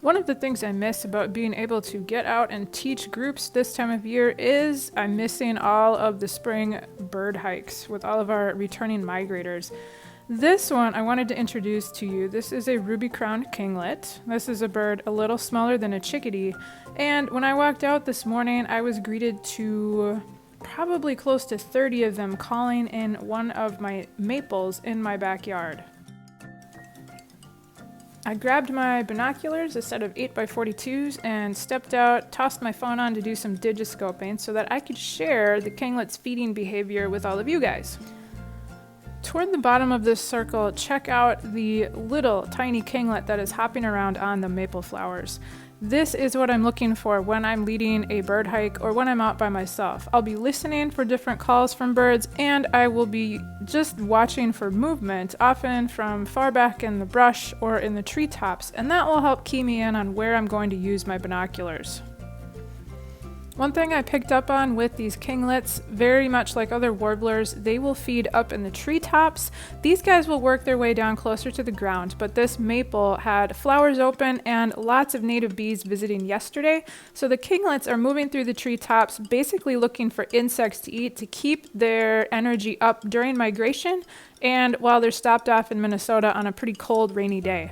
One of the things I miss about being able to get out and teach groups this time of year is I'm missing all of the spring bird hikes with all of our returning migrators. This one I wanted to introduce to you. This is a ruby-crowned kinglet. This is a bird a little smaller than a chickadee, and when I walked out this morning I was greeted to probably close to 30 of them calling in one of my maples in my backyard. I grabbed my binoculars, a set of 8x42s, and stepped out, tossed my phone on to do some digiscoping so that I could share the kinglet's feeding behavior with all of you guys. Toward the bottom of this circle, check out the little tiny kinglet that is hopping around on the maple flowers. This is what I'm looking for when I'm leading a bird hike or when I'm out by myself. I'll be listening for different calls from birds, and I will be just watching for movement, often from far back in the brush or in the treetops, and that will help key me in on where I'm going to use my binoculars. One thing I picked up on with these kinglets, very much like other warblers, they will feed up in the treetops. These guys will work their way down closer to the ground, but this maple had flowers open and lots of native bees visiting yesterday, so the kinglets are moving through the treetops, basically looking for insects to eat to keep their energy up during migration and while they're stopped off in Minnesota on a pretty cold, rainy day.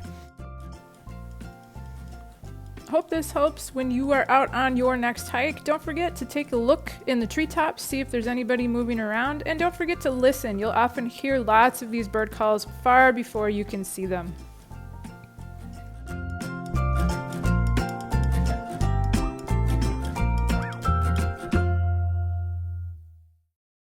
Hope this helps when you are out on your next hike. Don't forget to take a look in the treetops, see if there's anybody moving around, and don't forget to listen. You'll often hear lots of these bird calls far before you can see them.